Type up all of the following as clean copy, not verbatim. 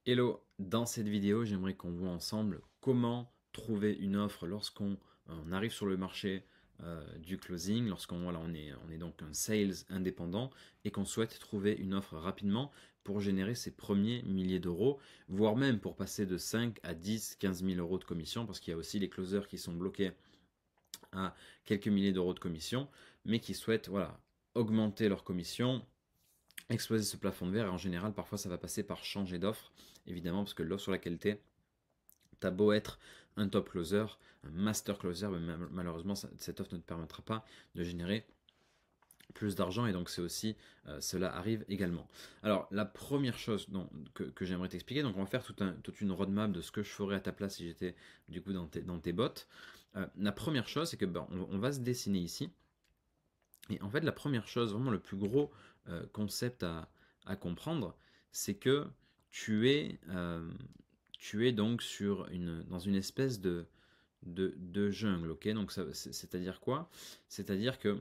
Hello, dans cette vidéo, j'aimerais qu'on voit ensemble comment trouver une offre lorsqu'on arrive sur le marché du closing, lorsqu'on voilà, on est donc un sales indépendant et qu'on souhaite trouver une offre rapidement pour générer ses premiers milliers d'euros, voire même pour passer de 5 à 10, 15 000 euros de commission, parce qu'il y a aussi les closers qui sont bloqués à quelques milliers d'euros de commission, mais qui souhaitent voilà, augmenter leur commission, exploser ce plafond de verre. Et en général, parfois, ça va passer par changer d'offre, évidemment, parce que l'offre sur laquelle tu es, t'as beau être un top closer, un master closer, mais malheureusement, cette offre ne te permettra pas de générer plus d'argent, et donc c'est aussi cela arrive également. Alors la première chose que j'aimerais t'expliquer, donc on va faire toute une roadmap de ce que je ferais à ta place si j'étais du coup dans tes bottes. La première chose, c'est que on va se dessiner ici. Et en fait, la première chose, vraiment le plus gros concept à comprendre, c'est que tu es, euh, tu es donc dans une espèce de jungle, ok? Donc, c'est-à-dire quoi? C'est-à-dire que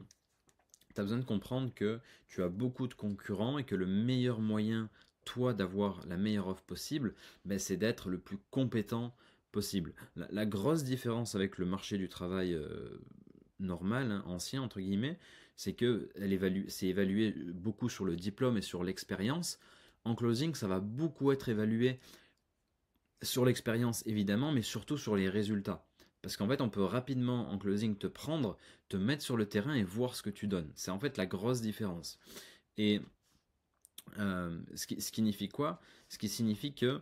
tu as besoin de comprendre que tu as beaucoup de concurrents et que le meilleur moyen, toi, d'avoir la meilleure offre possible, ben, c'est d'être le plus compétent possible. La grosse différence avec le marché du travail normal, hein, ancien, entre guillemets, c'est que c'est évalué beaucoup sur le diplôme et sur l'expérience. En closing, ça va beaucoup être évalué sur l'expérience, évidemment, mais surtout sur les résultats. Parce qu'en fait, on peut rapidement, en closing, te prendre, te mettre sur le terrain et voir ce que tu donnes. C'est en fait la grosse différence. Et ce qui signifie quoi? Ce qui signifie que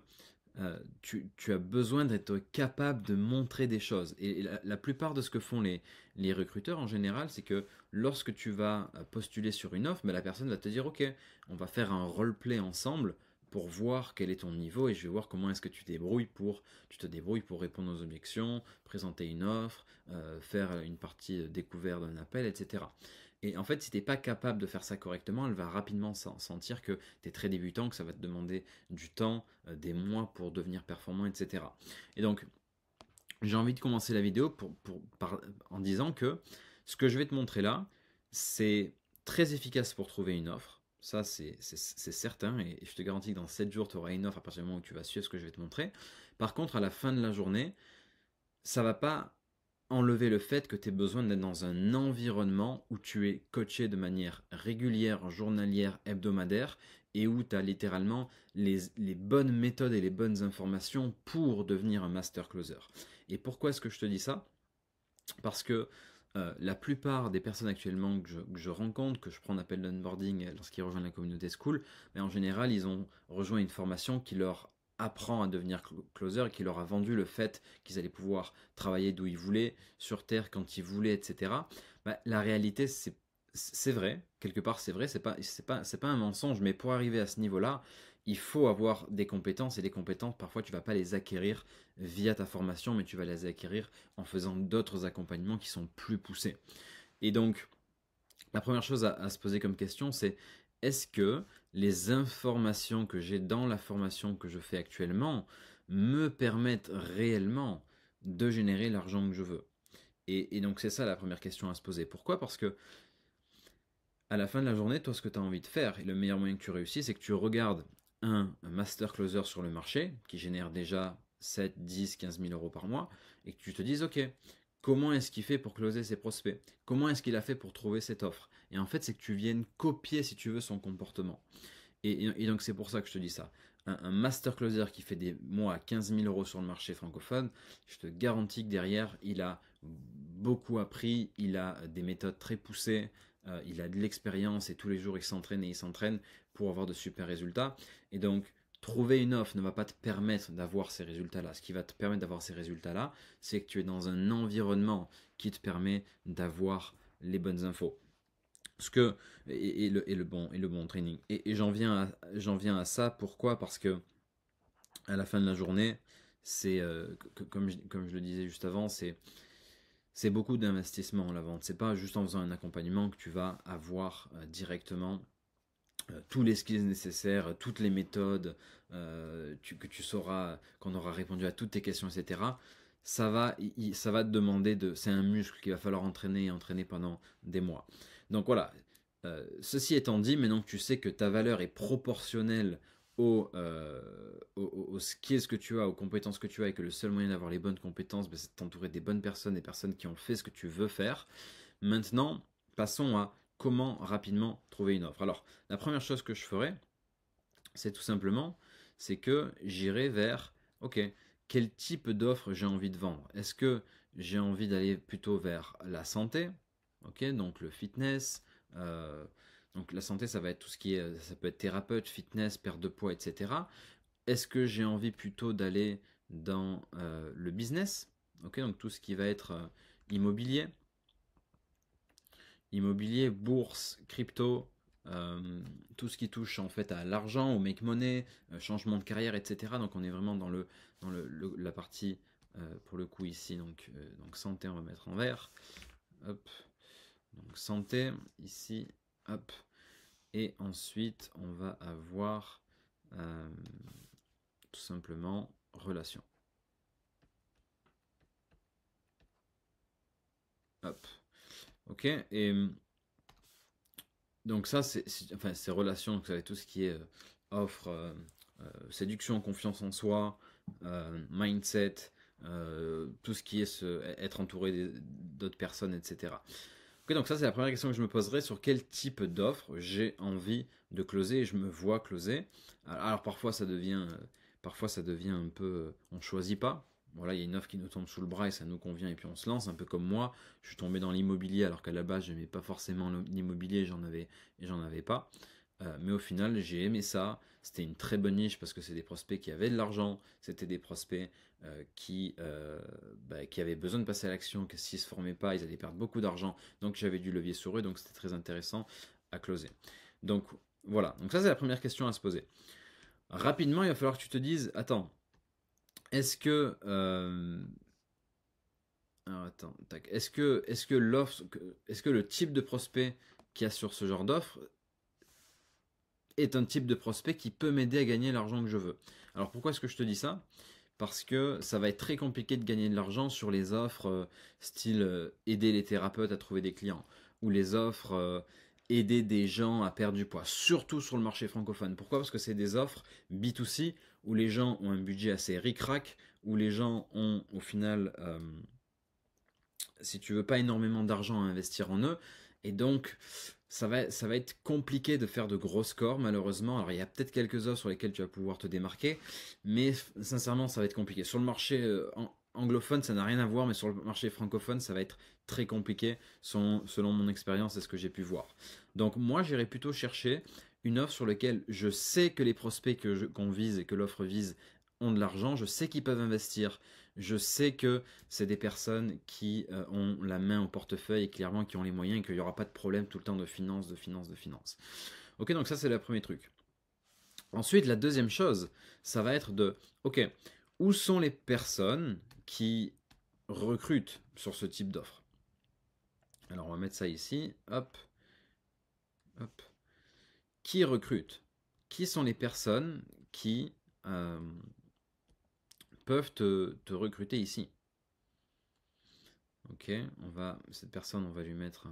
tu as besoin d'être capable de montrer des choses. Et la plupart de ce que font les recruteurs en général, c'est que lorsque tu vas postuler sur une offre, mais la personne va te dire, OK, on va faire un roleplay ensemble pour voir quel est ton niveau et je vais voir comment est-ce que tu te débrouilles pour répondre aux objections, présenter une offre, faire une partie découverte d'un appel, etc. Et en fait, si tu n'es pas capable de faire ça correctement, elle va rapidement sentir que tu es très débutant, que ça va te demander du temps, des mois pour devenir performant, etc. Et donc, j'ai envie de commencer la vidéo en disant que ce que je vais te montrer là, c'est très efficace pour trouver une offre. Ça, c'est certain, et je te garantis que dans 7 jours, tu auras une offre à partir du moment où tu vas suivre ce que je vais te montrer. Par contre, à la fin de la journée, ça va pas enlever le fait que tu aies besoin d'être dans un environnement où tu es coaché de manière régulière, journalière, hebdomadaire, et où tu as littéralement les bonnes méthodes et les bonnes informations pour devenir un master closer. Et pourquoi est-ce que je te dis ça? Parce que la plupart des personnes actuellement que je rencontre, que je prends en appel d'onboarding lorsqu'ils rejoignent la communauté school, mais en général, ils ont rejoint une formation qui leur apprend à devenir closer, qui leur a vendu le fait qu'ils allaient pouvoir travailler d'où ils voulaient, sur Terre quand ils voulaient, etc. Bah, la réalité, c'est vrai, quelque part c'est vrai, c'est pas un mensonge, mais pour arriver à ce niveau-là, il faut avoir des compétences, et des compétences, parfois tu vas pas les acquérir via ta formation, mais tu vas les acquérir en faisant d'autres accompagnements qui sont plus poussés. Et donc, la première chose à se poser comme question, c'est est-ce que les informations que j'ai dans la formation que je fais actuellement me permettent réellement de générer l'argent que je veux? Et donc c'est ça la première question à se poser. Pourquoi? Parce que à la fin de la journée, toi, ce que tu as envie de faire, et le meilleur moyen que tu réussis, c'est que tu regardes un master closer sur le marché, qui génère déjà 7, 10, 15 000 euros par mois, et que tu te dises, OK, comment est-ce qu'il fait pour closer ses prospects? Comment est-ce qu'il a fait pour trouver cette offre? Et en fait, c'est que tu viennes copier, si tu veux, son comportement. Et donc, c'est pour ça que je te dis ça. Un master closer qui fait des mois à 15 000 euros sur le marché francophone, je te garantis que derrière, il a beaucoup appris, il a des méthodes très poussées, il a de l'expérience et tous les jours il s'entraîne pour avoir de super résultats. Et donc, trouver une offre ne va pas te permettre d'avoir ces résultats-là. Ce qui va te permettre d'avoir ces résultats-là, c'est que tu es dans un environnement qui te permet d'avoir les bonnes infos. Ce que, et le bon training. Et j'en viens à ça, pourquoi? Parce que à la fin de la journée, c'est comme je le disais juste avant, c'est beaucoup d'investissement en la vente. C'est pas juste en faisant un accompagnement que tu vas avoir directement tous les skills nécessaires, toutes les méthodes, que tu sauras, qu'on aura répondu à toutes tes questions, etc. Ça va te demander c'est un muscle qu'il va falloir entraîner et entraîner pendant des mois. Donc voilà. Ceci étant dit, maintenant que tu sais que ta valeur est proportionnelle aux aux skills que tu as, aux compétences que tu as, et que le seul moyen d'avoir les bonnes compétences, ben, c'est de t'entourer des bonnes personnes, des personnes qui ont fait ce que tu veux faire. Maintenant, passons à comment rapidement trouver une offre. Alors, la première chose que je ferai, c'est tout simplement, c'est que j'irai vers, ok, quel type d'offre j'ai envie de vendre. Est-ce que j'ai envie d'aller plutôt vers la santé, ok, donc le fitness, donc la santé, ça va être tout ce qui est, ça peut être thérapeute, fitness, perte de poids, etc. Est-ce que j'ai envie plutôt d'aller dans le business, ok, donc tout ce qui va être immobilier, bourse, crypto, tout ce qui touche en fait à l'argent, au make money, changement de carrière, etc. Donc on est vraiment dans la partie pour le coup ici, donc santé, on va mettre en vert. Hop. Donc santé, ici, hop. Et ensuite, on va avoir tout simplement relation. Hop. Ok. Et donc ça, enfin, c'est relation, donc ça va être tout ce qui est offre, séduction, confiance en soi, mindset, tout ce qui est être entouré d'autres personnes, etc. Ok, donc ça c'est la première question que je me poserai, sur quel type d'offre j'ai envie de closer et je me vois closer. Alors parfois ça devient un peu, on choisit pas. Voilà, il y a une offre qui nous tombe sous le bras et ça nous convient et puis on se lance, un peu comme moi. Je suis tombé dans l'immobilier alors qu'à la base je n'aimais pas forcément l'immobilier, j'en avais pas. Mais au final j'ai aimé ça. C'était une très bonne niche parce que c'est des prospects qui avaient de l'argent, c'était des prospects qui avaient besoin de passer à l'action, que s'ils ne se formaient pas, ils allaient perdre beaucoup d'argent. Donc j'avais du levier sur eux, donc c'était très intéressant à closer. Donc voilà, donc ça c'est la première question à se poser. Rapidement, il va falloir que tu te dises, attends, est-ce que... alors attends, tac, est-ce que l'offre, est-ce que le type de prospect qu'il y a sur ce genre d'offre est un type de prospect qui peut m'aider à gagner l'argent que je veux? Alors pourquoi est-ce que je te dis ça? Parce que ça va être très compliqué de gagner de l'argent sur les offres style aider les thérapeutes à trouver des clients, ou les offres aider des gens à perdre du poids, surtout sur le marché francophone. Pourquoi? Parce que c'est des offres B2C où les gens ont un budget assez ric-rac, où les gens ont au final, si tu veux, pas énormément d'argent à investir en eux, et donc ça va être compliqué de faire de gros scores malheureusement. Alors il y a peut-être quelques offres sur lesquelles tu vas pouvoir te démarquer, mais sincèrement ça va être compliqué. Sur le marché anglophone ça n'a rien à voir, mais sur le marché francophone ça va être très compliqué selon mon expérience et ce que j'ai pu voir. Donc moi j'irais plutôt chercher une offre sur laquelle je sais que les prospects qu'on vise et que l'offre vise ont de l'argent, je sais qu'ils peuvent investir, je sais que c'est des personnes qui ont la main au portefeuille et clairement qui ont les moyens et qu'il n'y aura pas de problème tout le temps de finance, de finance, de finance. Ok, donc ça c'est le premier truc. Ensuite, la deuxième chose, ça va être ok, où sont les personnes qui recrutent sur ce type d'offre? Alors on va mettre ça ici, hop, hop. Qui recrute? Qui sont les personnes qui peuvent te recruter ici? Ok, cette personne, on va lui mettre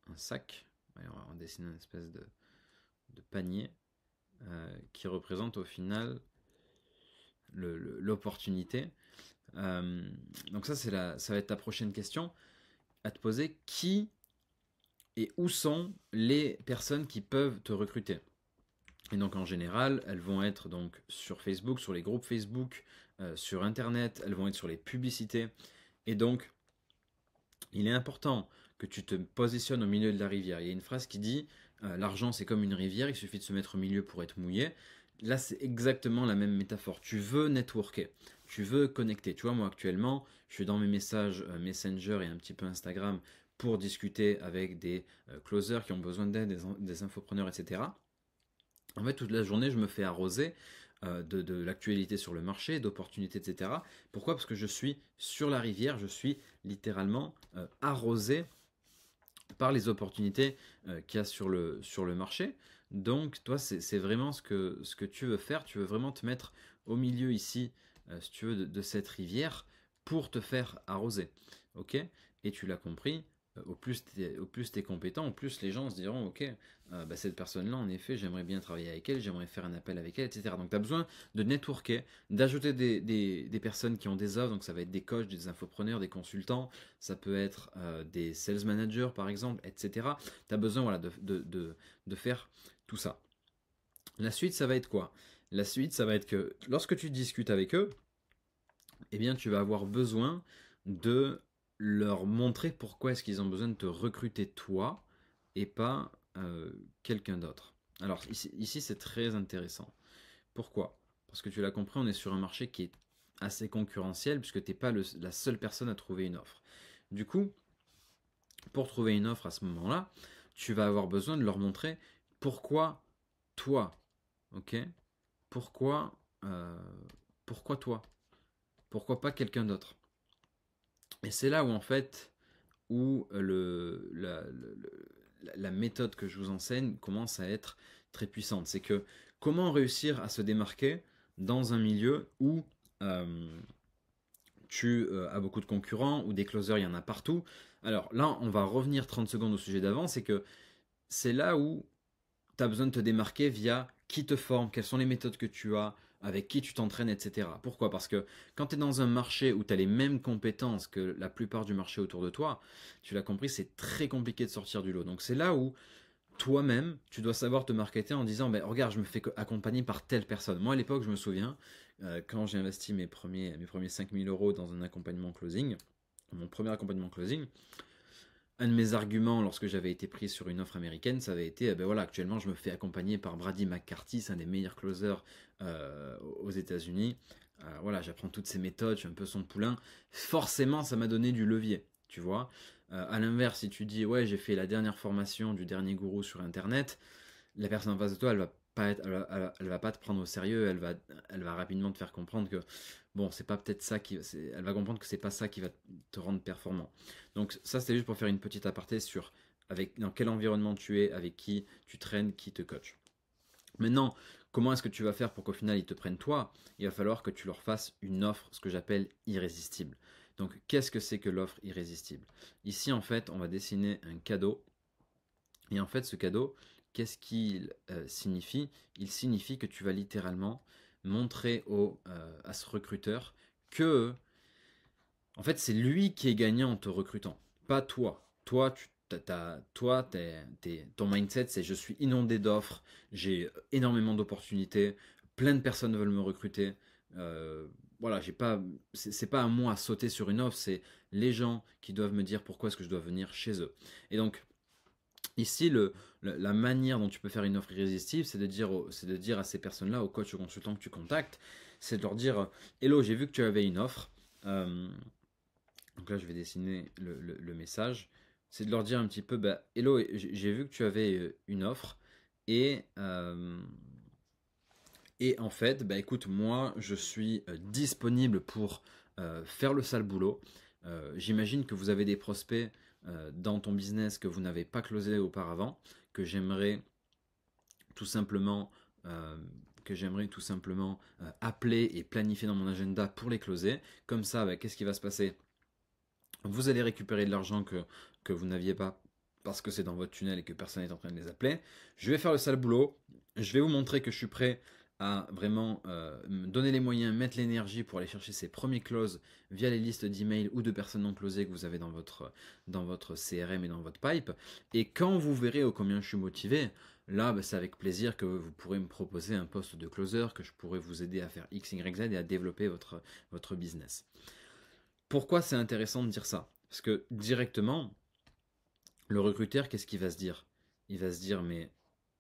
un sac. Allez, on va dessiner une espèce de panier qui représente au final l'opportunité. Donc ça va être ta prochaine question à te poser. Qui et où sont les personnes qui peuvent te recruter? Et donc en général, elles vont être donc sur Facebook, sur les groupes Facebook, sur Internet, elles vont être sur les publicités. Et donc, il est important que tu te positionnes au milieu de la rivière. Il y a une phrase qui dit l'argent c'est comme une rivière, il suffit de se mettre au milieu pour être mouillé. Là, c'est exactement la même métaphore. Tu veux networker, tu veux connecter. Tu vois, moi actuellement, je suis dans mes messages Messenger et un petit peu Instagram pour discuter avec des closers qui ont besoin d'aide, des infopreneurs, etc. En fait, toute la journée, je me fais arroser de l'actualité sur le marché, d'opportunités, etc. Pourquoi? Parce que je suis sur la rivière, je suis littéralement arrosé par les opportunités qu'il y a sur le marché. Donc, toi, c'est vraiment ce que tu veux faire. Tu veux vraiment te mettre au milieu ici, si tu veux, de cette rivière pour te faire arroser. Ok? Et tu l'as compris, au plus t'es compétent, au plus les gens se diront, ok, bah, cette personne-là, en effet, j'aimerais bien travailler avec elle, j'aimerais faire un appel avec elle, etc. Donc tu as besoin de networker, d'ajouter des personnes qui ont des offres, donc ça va être des coachs, des infopreneurs, des consultants, ça peut être des sales managers par exemple, etc. Tu as besoin voilà, de faire tout ça. La suite, ça va être quoi? La suite, ça va être que lorsque tu discutes avec eux, eh bien, tu vas avoir besoin de leur montrer pourquoi est-ce qu'ils ont besoin de te recruter toi et pas quelqu'un d'autre. Alors ici c'est très intéressant. Pourquoi? Parce que tu l'as compris, on est sur un marché qui est assez concurrentiel puisque tu n'es pas la seule personne à trouver une offre. Du coup, pour trouver une offre à ce moment-là, tu vas avoir besoin de leur montrer pourquoi toi, ok? Pourquoi, euh, pourquoi toi? Pourquoi pas quelqu'un d'autre? Et c'est là où en fait, où la méthode que je vous enseigne commence à être très puissante. C'est que comment réussir à se démarquer dans un milieu où tu as beaucoup de concurrents, où des closers, il y en a partout. Alors là, on va revenir 30 secondes au sujet d'avant, c'est que c'est là où tu as besoin de te démarquer via qui te forme, quelles sont les méthodes que tu as, avec qui tu t'entraînes, etc. Pourquoi? Parce que quand tu es dans un marché où tu as les mêmes compétences que la plupart du marché autour de toi, tu l'as compris, c'est très compliqué de sortir du lot. Donc c'est là où toi-même, tu dois savoir te marketer en disant, ben, regarde, je me fais accompagner par telle personne. Moi, à l'époque, je me souviens, quand j'ai investi mes premiers 5000 euros dans un accompagnement closing, mon premier accompagnement closing, un de mes arguments lorsque j'avais été pris sur une offre américaine, ça avait été, ben voilà, actuellement je me fais accompagner par Brady McCarthy, c'est un des meilleurs closers aux États-Unis. Voilà, j'apprends toutes ses méthodes, je suis un peu son poulain. Forcément, ça m'a donné du levier, tu vois. À l'inverse, si tu dis, ouais, j'ai fait la dernière formation du dernier gourou sur Internet, la personne en face de toi, elle va pas être, elle va pas te prendre au sérieux, elle va rapidement te faire comprendre que bon, c'est pas peut-être ça elle va comprendre que c'est pas ça qui va te rendre performant. Donc ça, c'était juste pour faire une petite aparté sur dans quel environnement tu es, avec qui tu traînes, qui te coach. Maintenant, comment est-ce que tu vas faire pour qu'au final ils te prennent toi? Il va falloir que tu leur fasses une offre, ce que j'appelle irrésistible. Donc, qu'est-ce que c'est que l'offre irrésistible? Ici, en fait, on va dessiner un cadeau. Et en fait, ce cadeau, qu'est-ce qu'il signifie? Il signifie que tu vas littéralement montrer à ce recruteur que, en fait, c'est lui qui est gagnant en te recrutant, pas toi. Ton mindset, c'est je suis inondé d'offres, j'ai énormément d'opportunités, plein de personnes veulent me recruter. Voilà, c'est pas à moi à sauter sur une offre, c'est les gens qui doivent me dire pourquoi est-ce que je dois venir chez eux. Et donc, ici, la manière dont tu peux faire une offre irrésistible, c'est de dire à ces personnes-là, aux coachs, aux consultants que tu contactes, c'est de leur dire, Hello, j'ai vu que tu avais une offre. Euh, donc là, je vais dessiner le message. C'est de leur dire un petit peu, bah, Hello, j'ai vu que tu avais une offre. Et, euh, et en fait, bah, écoute, moi, je suis disponible pour faire le sale boulot. J'imagine que vous avez des prospects dans ton business que vous n'avez pas closé auparavant, que j'aimerais tout simplement, euh, appeler et planifier dans mon agenda pour les closer. Comme ça, bah, qu'est-ce qui va se passer? Vous allez récupérer de l'argent que vous n'aviez pas parce que c'est dans votre tunnel et que personne n'est en train de les appeler. Je vais faire le sale boulot. Je vais vous montrer que je suis prêt à vraiment me donner les moyens, mettre l'énergie pour aller chercher ces premiers closes via les listes d'emails ou de personnes non closées que vous avez dans votre CRM et dans votre pipe. Et quand vous verrez ô combien je suis motivé, là, bah, c'est avec plaisir que vous pourrez me proposer un poste de closer, que je pourrai vous aider à faire X, Y, Z et à développer votre business. Pourquoi c'est intéressant de dire ça? Parce que directement, le recruteur, qu'est-ce qu'il va se dire? Il va se dire, mais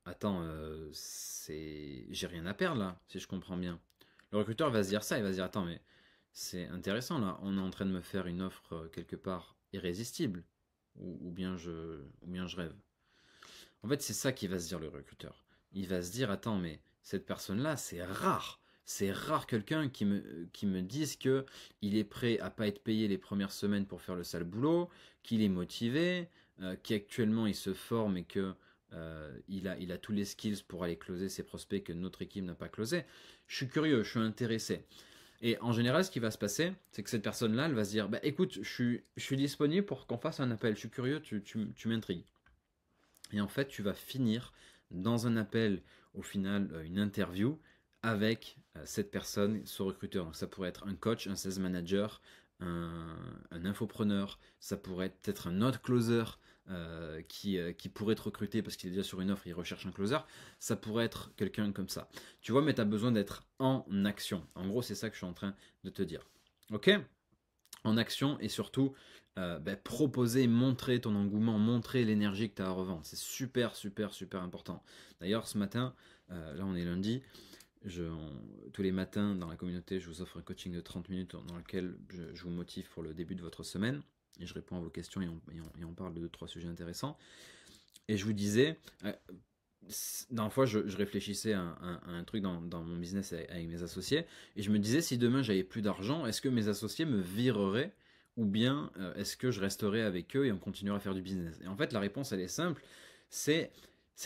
attends, j'ai rien à perdre là, si je comprends bien. Le recruteur va se dire ça, il va se dire, attends, mais c'est intéressant là, on est en train de me faire une offre quelque part irrésistible, ou bien je rêve. En fait, c'est ça qui va se dire le recruteur. Il va se dire, attends, mais cette personne-là, c'est rare. C'est rare quelqu'un qui me dise que il est prêt à pas être payé les premières semaines pour faire le sale boulot, qu'il est motivé, qu'actuellement il se forme et que il a tous les skills pour aller closer ses prospects que notre équipe n'a pas closé. Je suis curieux, je suis intéressé. Et en général, ce qui va se passer, c'est que cette personne-là, elle va se dire, bah écoute, je suis disponible pour qu'on fasse un appel, je suis curieux, tu m'intrigues. Et en fait, tu vas finir dans un appel, au final, une interview avec cette personne, ce recruteur. Donc ça pourrait être un coach, un sales manager, un infopreneur, ça pourrait être peut-être un autre closer qui pourrait être recruté parce qu'il est déjà sur une offre, il recherche un closer. Ça pourrait être quelqu'un comme ça. Tu vois, mais tu as besoin d'être en action. En gros, c'est ça que je suis en train de te dire. Ok? En action et surtout proposer, montrer ton engouement, montrer l'énergie que tu as à revendre. C'est super, super, super important. D'ailleurs, ce matin, là on est lundi, tous les matins dans la communauté, je vous offre un coaching de 30 minutes dans lequel je vous motive pour le début de votre semaine. Et je réponds à vos questions et on parle de 2-3 sujets intéressants. Et je vous disais, dans la fois, je réfléchissais à un truc dans mon business avec mes associés, et je me disais, si demain j'avais plus d'argent, est-ce que mes associés me vireraient, ou bien est-ce que je resterais avec eux et on continuerait à faire du business? Et en fait, la réponse, elle est simple, c'est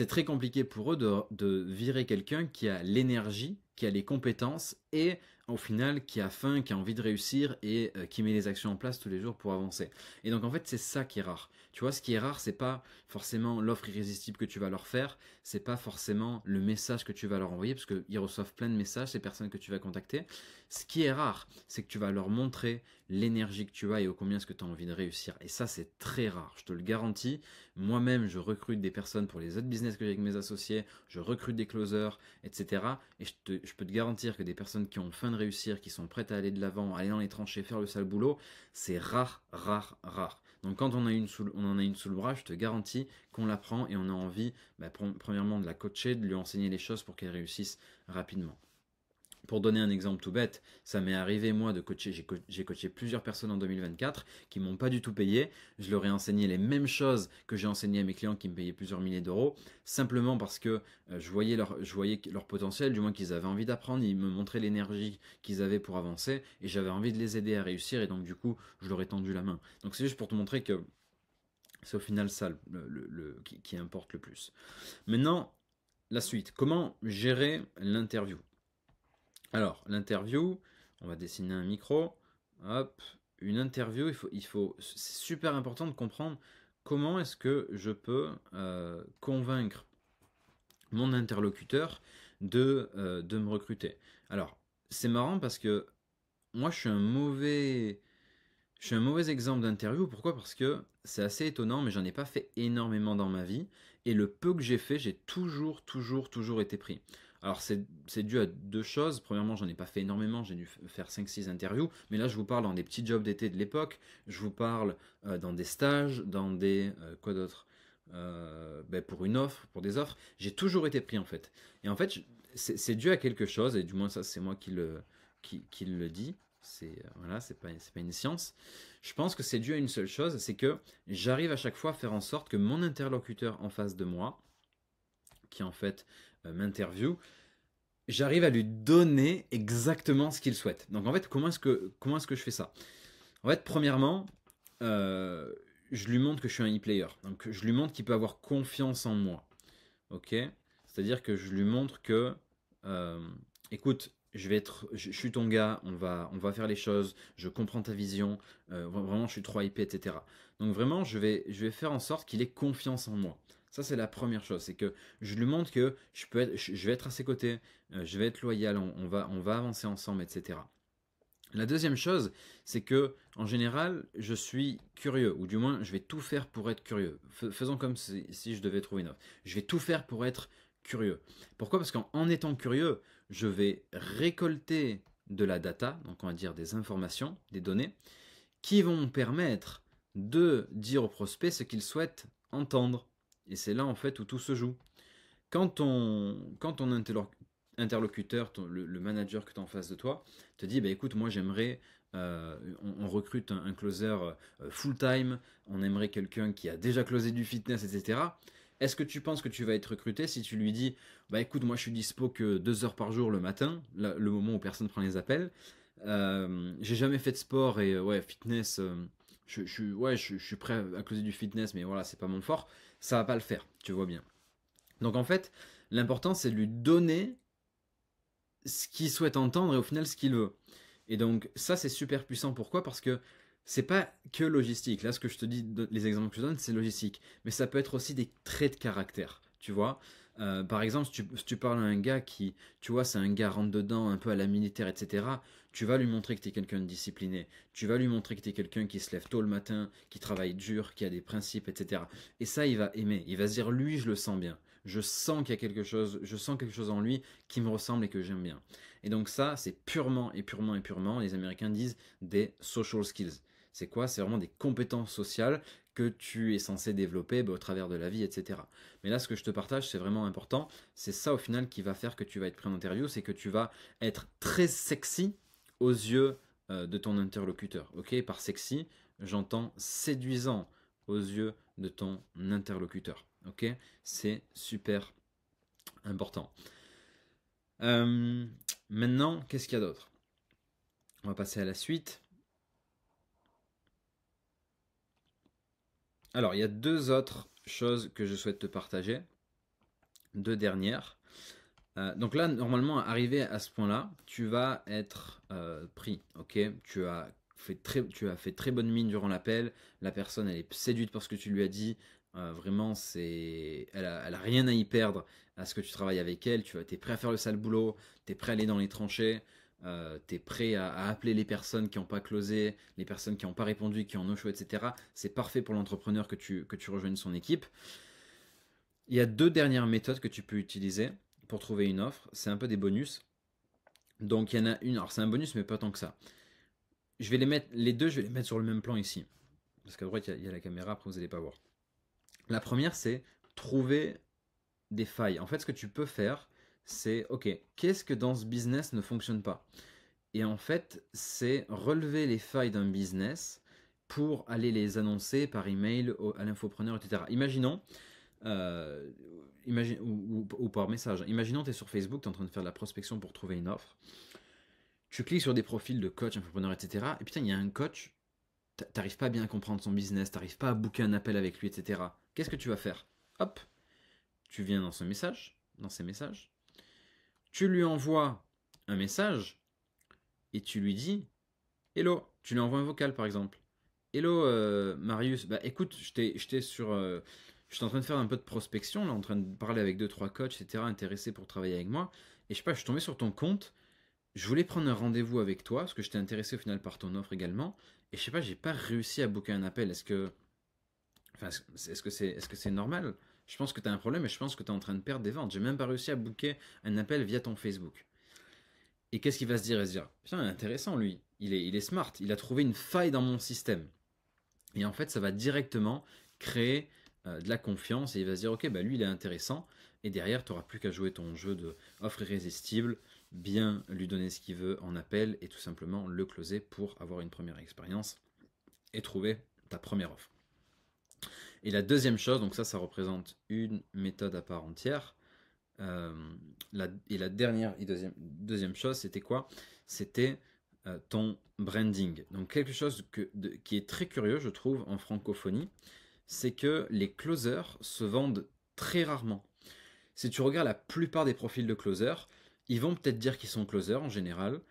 très compliqué pour eux de virer quelqu'un qui a l'énergie, qui a les compétences, et au final, qui a faim, qui a envie de réussir, et qui met les actions en place tous les jours pour avancer. Et donc, en fait, c'est ça qui est rare. Tu vois, ce qui est rare, c'est pas forcément l'offre irrésistible que tu vas leur faire, c'est pas forcément le message que tu vas leur envoyer, parce qu'ils reçoivent plein de messages, ces personnes que tu vas contacter. Ce qui est rare, c'est que tu vas leur montrer l'énergie que tu as et au combien est-ce que tu as envie de réussir. Et ça, c'est très rare, je te le garantis. Moi-même, je recrute des personnes pour les autres business que j'ai avec mes associés, je recrute des closers, etc. Et je peux te garantir que des personnes qui ont faim de réussir, qui sont prêtes à aller de l'avant, aller dans les tranchées, faire le sale boulot, c'est rare, rare, rare. Donc quand on en a une sous le bras, je te garantis qu'on la prend et on a envie, premièrement, de la coacher, de lui enseigner les choses pour qu'elle réussisse rapidement. Pour donner un exemple tout bête, ça m'est arrivé moi de coacher, j'ai coaché plusieurs personnes en 2024 qui m'ont pas du tout payé. Je leur ai enseigné les mêmes choses que j'ai enseigné à mes clients qui me payaient plusieurs milliers d'euros, simplement parce que je voyais leur potentiel, du moins qu'ils avaient envie d'apprendre, ils me montraient l'énergie qu'ils avaient pour avancer et j'avais envie de les aider à réussir et donc du coup je leur ai tendu la main. Donc c'est juste pour te montrer que c'est au final ça qui importe le plus. Maintenant, la suite. Comment gérer l'interview? Alors, l'interview, on va dessiner un micro. Hop, une interview, c'est super important de comprendre comment est-ce que je peux convaincre mon interlocuteur de me recruter. Alors, c'est marrant parce que moi, je suis un mauvais exemple d'interview. Pourquoi? Parce que c'est assez étonnant, mais j'en ai pas fait énormément dans ma vie. Et le peu que j'ai fait, j'ai toujours, toujours, toujours été pris. Alors c'est dû à deux choses. Premièrement, j'en ai pas fait énormément, j'ai dû faire 5-6 interviews. Mais là, je vous parle dans des petits jobs d'été de l'époque. Je vous parle dans des stages, dans des... quoi d'autre? Pour une offre, pour des offres. J'ai toujours été pris en fait. Et en fait, c'est dû à quelque chose, et du moins ça c'est moi qui le dis. Voilà, c'est pas une science. Je pense que c'est dû à une seule chose, c'est que j'arrive à chaque fois à faire en sorte que mon interlocuteur en face de moi, qui en fait m'interviewe, j'arrive à lui donner exactement ce qu'il souhaite. Donc en fait, comment est-ce que je fais ça? En fait, premièrement, je lui montre que je suis un e-player. Donc je lui montre qu'il peut avoir confiance en moi. Ok? C'est-à-dire que je lui montre que, écoute, je suis ton gars, on va faire les choses, je comprends ta vision, vraiment je suis trop hypé, etc. Donc vraiment, je vais faire en sorte qu'il ait confiance en moi. Ça, c'est la première chose, c'est que je lui montre que je vais être à ses côtés, je vais être loyal, on va avancer ensemble, etc. La deuxième chose, c'est que en général, je suis curieux, ou du moins, je vais tout faire pour être curieux. Faisons comme si je devais trouver une offre. Je vais tout faire pour être curieux. Pourquoi? Parce qu'en étant curieux, je vais récolter de la data, donc on va dire des informations, des données, qui vont me permettre de dire au prospect ce qu'il souhaite entendre. Et c'est là en fait où tout se joue. Quand ton interlocuteur, le manager que tu as en face de toi, te dit, bah, écoute, moi j'aimerais, on recrute un closer full-time, on aimerait quelqu'un qui a déjà closé du fitness, etc. Est-ce que tu penses que tu vas être recruté si tu lui dis, bah écoute, moi je suis dispo que 2 heures par jour le matin, le moment où personne prend les appels, j'ai jamais fait de sport et ouais, fitness, je suis prêt à closer du fitness, mais voilà, c'est pas mon fort, ça va pas le faire, tu vois bien. Donc en fait, l'important c'est de lui donner ce qu'il souhaite entendre et au final ce qu'il veut. Et donc ça c'est super puissant. Pourquoi? Parce que c'est pas que logistique. Là ce que je te dis, les exemples que je donne, c'est logistique. Mais ça peut être aussi des traits de caractère. Tu vois? Par exemple, si tu parles à un gars qui, tu vois, c'est un gars rentre dedans, un peu à la militaire, etc. Tu vas lui montrer que tu es quelqu'un de discipliné. Tu vas lui montrer que tu es quelqu'un qui se lève tôt le matin, qui travaille dur, qui a des principes, etc. Et ça, il va aimer. Il va se dire, lui, je le sens bien. Je sens qu'il y a quelque chose, je sens quelque chose en lui qui me ressemble et que j'aime bien. Et donc ça, c'est purement et purement et purement, les Américains disent, des social skills. C'est quoi? C'est vraiment des compétences sociales que tu es censé développer au travers de la vie, etc. Mais là, ce que je te partage, c'est vraiment important. C'est ça, au final, qui va faire que tu vas être pris en interview, c'est que tu vas être très sexy aux yeux de ton interlocuteur. Ok? Par sexy, j'entends séduisant aux yeux de ton interlocuteur. Ok? C'est super important. Euh, Maintenant, qu'est-ce qu'il y a d'autre? On va passer à la suite. Alors, il y a deux autres choses que je souhaite te partager. Deux dernières. Donc là, normalement, arrivé à ce point-là, tu vas être pris. Ok, tu as fait très bonne mine durant l'appel. La personne, elle est séduite par ce que tu lui as dit. Vraiment, elle a rien à y perdre à ce que tu travailles avec elle. Es prêt à faire le sale boulot. Tu es prêt à aller dans les tranchées. Tu es prêt à appeler les personnes qui n'ont pas closé, les personnes qui n'ont pas répondu, qui ont no show, etc. C'est parfait pour l'entrepreneur que tu rejoignes son équipe. Il y a deux dernières méthodes que tu peux utiliser pour trouver une offre. C'est un peu des bonus. Donc il y en a une. Alors c'est un bonus, mais pas tant que ça. Je vais les mettre, les deux, je vais les mettre sur le même plan ici. Parce qu'à droite, il y a la caméra, après vous n'allez pas voir. La première, c'est trouver des failles. En fait, ce que tu peux faire, c'est, ok, qu'est-ce que dans ce business ne fonctionne pas? Et en fait, c'est relever les failles d'un business pour aller les annoncer par email à l'infopreneur, etc. Imaginons, euh, ou par message. Imaginons tu es sur Facebook, tu es en train de faire de la prospection pour trouver une offre. Tu cliques sur des profils de coach, infopreneur, etc. Et putain, il y a un coach, t'arrives pas bien à comprendre son business, t'arrives pas à booker un appel avec lui, etc. Qu'est-ce que tu vas faire? Hop, tu viens dans ses messages, tu lui envoies un message et tu lui dis Hello, tu lui envoies un vocal par exemple. Hello Marius, bah écoute, j'étais en train de faire un peu de prospection, là, en train de parler avec deux trois coachs, etc., intéressés pour travailler avec moi. Et je sais pas, je suis tombé sur ton compte. Je voulais prendre un rendez-vous avec toi parce que j'étais intéressé au final par ton offre également. Et je sais pas, j'ai pas réussi à booker un appel. Enfin, est-ce que c'est normal? Je pense que tu as un problème et je pense que tu es en train de perdre des ventes. J'ai même pas réussi à booker un appel via ton Facebook. Et qu'est-ce qu'il va se dire? Il va se dire, putain, intéressant lui. Il est smart. Il a trouvé une faille dans mon système. Et en fait, ça va directement créer de la confiance et il va se dire, ok, bah lui, il est intéressant. Et derrière, tu n'auras plus qu'à jouer ton jeu de offre irrésistible, bien lui donner ce qu'il veut en appel et tout simplement le closer pour avoir une première expérience et trouver ta première offre. Et la deuxième chose, donc ça représente une méthode à part entière. Euh, la dernière et deuxième chose, c'était quoi? C'était ton branding. Donc quelque chose qui est très curieux, je trouve, en francophonie, c'est que les closers se vendent très rarement. Si tu regardes la plupart des profils de closers, ils vont peut-être dire qu'ils sont closers en général,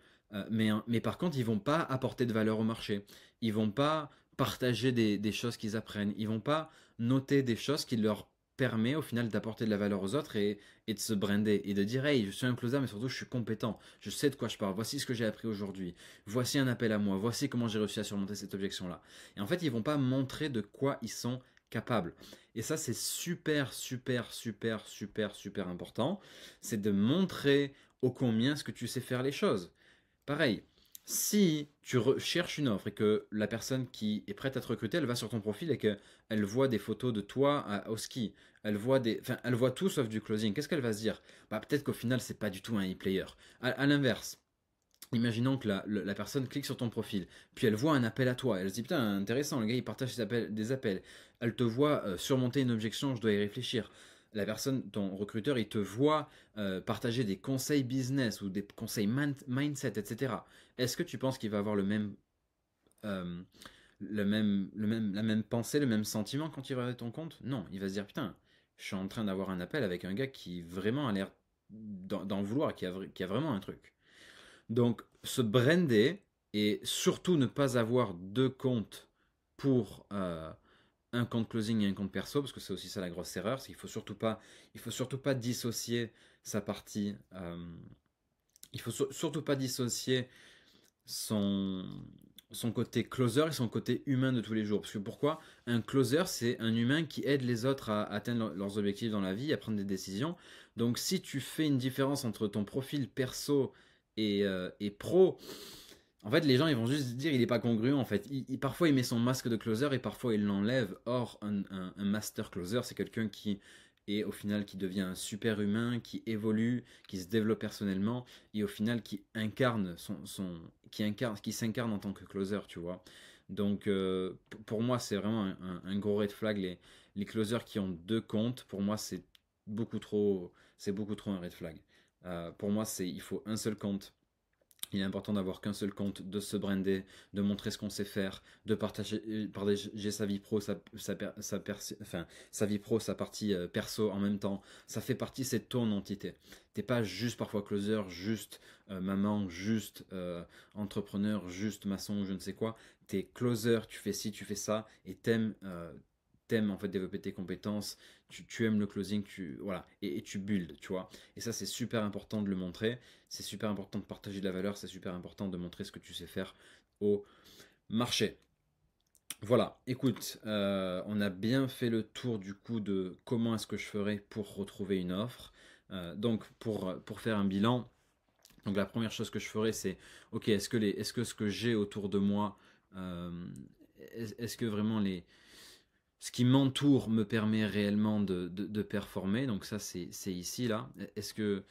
mais par contre, ils vont pas apporter de valeur au marché. Ils vont pas partager des choses qu'ils apprennent. Ils vont pas noter des choses qui leur permet au final d'apporter de la valeur aux autres et de se brander et de dire hey je suis un closer mais surtout je suis compétent, je sais de quoi je parle, voici ce que j'ai appris aujourd'hui, voici un appel à moi, voici comment j'ai réussi à surmonter cette objection là. Et en fait ils vont pas montrer de quoi ils sont capables. Et ça, c'est super, super, super, super, super important. C'est de montrer ô combien ce que tu sais faire les choses. Pareil, si tu cherches une offre et que la personne qui est prête à te recruter, elle va sur ton profil et qu'elle voit des photos de toi au ski, elle voit tout sauf du closing, qu'est-ce qu'elle va se dire? Bah, peut-être qu'au final, c'est pas du tout un e-player. À l'inverse, imaginons que la personne clique sur ton profil, puis elle voit un appel à toi, elle se dit putain intéressant, le gars il partage des appels, elle te voit surmonter une objection, je dois y réfléchir. La personne, ton recruteur, il te voit partager des conseils business ou des conseils mindset, etc. Est-ce que tu penses qu'il va avoir euh, la même pensée, le même sentiment quand il va regarder ton compte? Non, il va se dire putain, je suis en train d'avoir un appel avec un gars qui vraiment a l'air d'en vouloir, qui a vraiment un truc. Donc, se brander et surtout ne pas avoir deux comptes pour un compte closing et un compte perso, parce que c'est aussi ça la grosse erreur, c'est qu'il faut surtout pas dissocier sa partie, il faut surtout pas dissocier son, son côté closer et son côté humain de tous les jours. Parce que pourquoi? Un closer, c'est un humain qui aide les autres à atteindre leurs objectifs dans la vie, à prendre des décisions. Donc si tu fais une différence entre ton profil perso et pro, en fait, les gens ils vont juste se dire il est pas congruent. En fait, parfois il met son masque de closer et parfois il l'enlève. Or, un master closer, c'est quelqu'un qui est au final qui devient un super humain, qui évolue, qui se développe personnellement et au final qui incarne qui s'incarne en tant que closer, tu vois. Donc, pour moi, c'est vraiment un gros red flag. Les closers qui ont deux comptes, pour moi, c'est beaucoup trop un red flag. Pour moi, il faut un seul compte. Il est important d'avoir qu'un seul compte, de se brander, de montrer ce qu'on sait faire, de partager sa vie pro, sa vie pro, sa partie perso en même temps. Ça fait partie, c'est ton entité. T'es pas juste parfois closer, juste maman, juste entrepreneur, juste maçon ou je ne sais quoi. T'es closer, tu fais ci, tu fais ça, et t'aimes en fait développer tes compétences, tu aimes le closing, voilà, et tu builds, tu vois. Et ça, c'est super important de le montrer, c'est super important de partager de la valeur, c'est super important de montrer ce que tu sais faire au marché. Voilà, écoute, on a bien fait le tour du coup de comment est-ce que je ferais pour retrouver une offre. Donc, pour faire un bilan, donc la première chose que je ferais, c'est, ok, est-ce que ce que j'ai autour de moi, euh, est-ce que vraiment ce qui m'entoure me permet réellement de performer. Donc ça, c'est ici, là. Est-ce que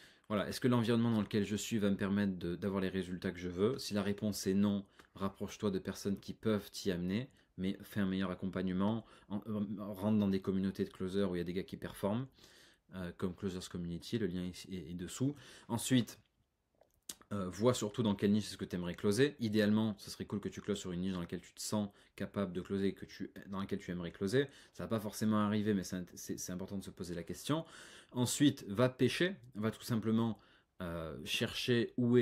l'environnement dans lequel je suis va me permettre d'avoir les résultats que je veux? Si la réponse est non, rapproche-toi de personnes qui peuvent t'y amener, mais fais un meilleur accompagnement, rentre dans des communautés de closers où il y a des gars qui performent, comme Closers Community, le lien est dessous. Ensuite, vois surtout dans quelle niche est-ce que tu aimerais closer. Idéalement, ce serait cool que tu closes sur une niche dans laquelle tu te sens capable de closer, dans laquelle tu aimerais closer. Ça va pas forcément arriver, mais c'est important de se poser la question. Ensuite, va pêcher, va tout simplement chercher où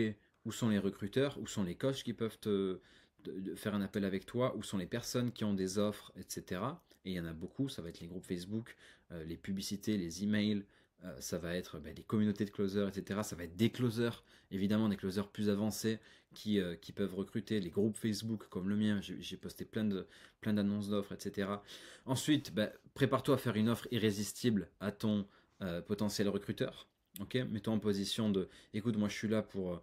sont les recruteurs, où sont les coachs qui peuvent de faire un appel avec toi, où sont les personnes qui ont des offres, etc. Et il y en a beaucoup, ça va être les groupes Facebook, les publicités, les emails, ça va être des communautés de closers, etc. Ça va être des closers, évidemment des closers plus avancés qui peuvent recruter, les groupes Facebook comme le mien, j'ai posté plein d'annonces d'offres, etc. Ensuite, prépare-toi à faire une offre irrésistible à ton potentiel recruteur. Ok, mets-toi en position de, écoute, moi je suis là pour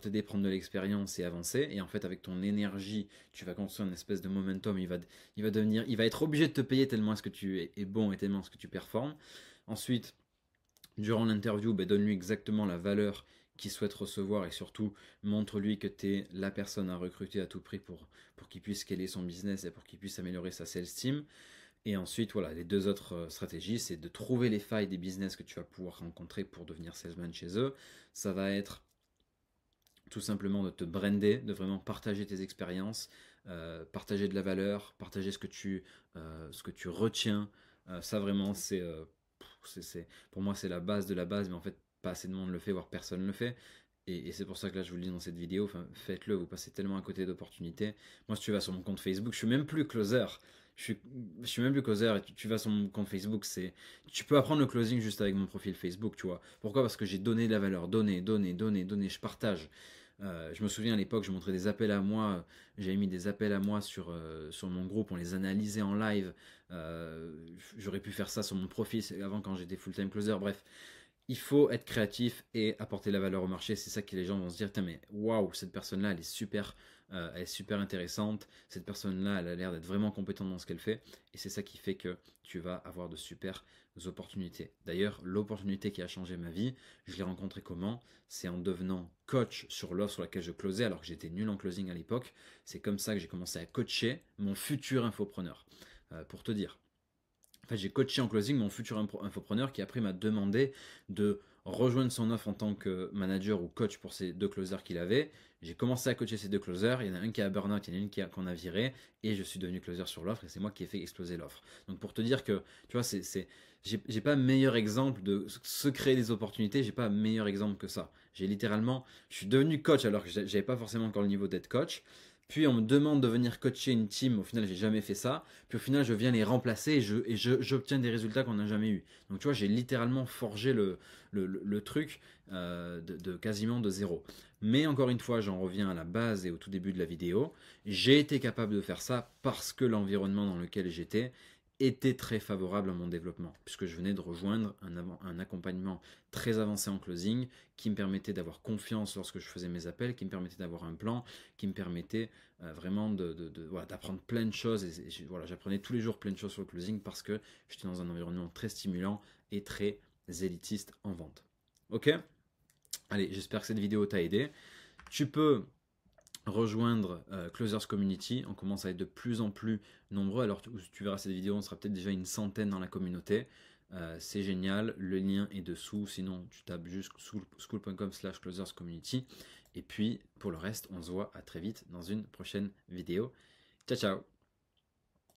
t'aider, prendre de l'expérience et avancer. Et en fait, avec ton énergie, tu vas construire une espèce de momentum. Il va être obligé de te payer tellement est-ce que tu es bon et tellement est-ce que tu performes. Ensuite, durant l'interview, donne-lui exactement la valeur qu'il souhaite recevoir et surtout montre-lui que tu es la personne à recruter à tout prix pour qu'il puisse scaler son business et pour qu'il puisse améliorer sa sales team. Et ensuite, voilà, les deux autres stratégies, c'est de trouver les failles des business que tu vas pouvoir rencontrer pour devenir salesman chez eux. Ça va être tout simplement de te brander, de vraiment partager tes expériences, partager de la valeur, partager ce que tu retiens. Ça vraiment, pour moi, c'est la base de la base, mais en fait, pas assez de monde le fait, voire personne le fait. Et c'est pour ça que là, je vous le dis dans cette vidéo, enfin, faites-le, vous passez tellement à côté d'opportunités. Moi, si tu vas sur mon compte Facebook, je suis même plus closer. Je suis même plus closer et tu vas sur mon compte Facebook, tu peux apprendre le closing juste avec mon profil Facebook, tu vois. Pourquoi? Parce que j'ai donné de la valeur, donné, je partage. Je me souviens à l'époque, je montrais des appels à moi, j'avais mis des appels à moi sur mon groupe, on les analysait en live. J'aurais pu faire ça sur mon profil avant quand j'étais full-time closer. Bref, il faut être créatif et apporter la valeur au marché. C'est ça que les gens vont se dire, mais waouh, cette personne-là, elle est super intéressante. Cette personne-là, elle a l'air d'être vraiment compétente dans ce qu'elle fait. Et c'est ça qui fait que tu vas avoir de super opportunités. D'ailleurs, l'opportunité qui a changé ma vie, je l'ai rencontrée comment? C'est en devenant coach sur l'offre sur laquelle je closais, alors que j'étais nul en closing à l'époque. C'est comme ça que j'ai commencé à coacher mon futur infopreneur. Pour te dire. En fait, j'ai coaché en closing mon futur infopreneur qui après m'a demandé de rejoindre son offre en tant que manager ou coach pour ces deux closers qu'il avait. J'ai commencé à coacher ces deux closers. Il y en a un qui a burn-out, il y en a une qu'on a viré et je suis devenu closer sur l'offre et c'est moi qui ai fait exploser l'offre. Donc pour te dire que, tu vois, j'ai pas meilleur exemple de se créer des opportunités, j'ai pas meilleur exemple que ça. J'ai littéralement, je suis devenu coach alors que j'avais pas forcément encore le niveau d'être coach. Puis on me demande de venir coacher une team, au final j'ai jamais fait ça. Puis au final je viens les remplacer j'obtiens des résultats qu'on n'a jamais eu. Donc tu vois, j'ai littéralement forgé le truc de quasiment de zéro. Mais encore une fois, j'en reviens à la base et au tout début de la vidéo. J'ai été capable de faire ça parce que l'environnement dans lequel j'étais était très favorable à mon développement, puisque je venais de rejoindre un accompagnement très avancé en closing, qui me permettait d'avoir confiance lorsque je faisais mes appels, qui me permettait d'avoir un plan, qui me permettait vraiment voilà, d'apprendre plein de choses. Voilà, j'apprenais tous les jours plein de choses sur le closing parce que j'étais dans un environnement très stimulant et très élitiste en vente. Ok? Allez, j'espère que cette vidéo t'a aidé. Tu peux rejoindre Closers Community. On commence à être de plus en plus nombreux. Alors tu verras cette vidéo, on sera peut-être déjà une centaine dans la communauté. C'est génial, le lien est dessous. Sinon, tu tapes juste school.com/closerscommunity. Et puis, pour le reste, on se voit à très vite dans une prochaine vidéo. Ciao, ciao!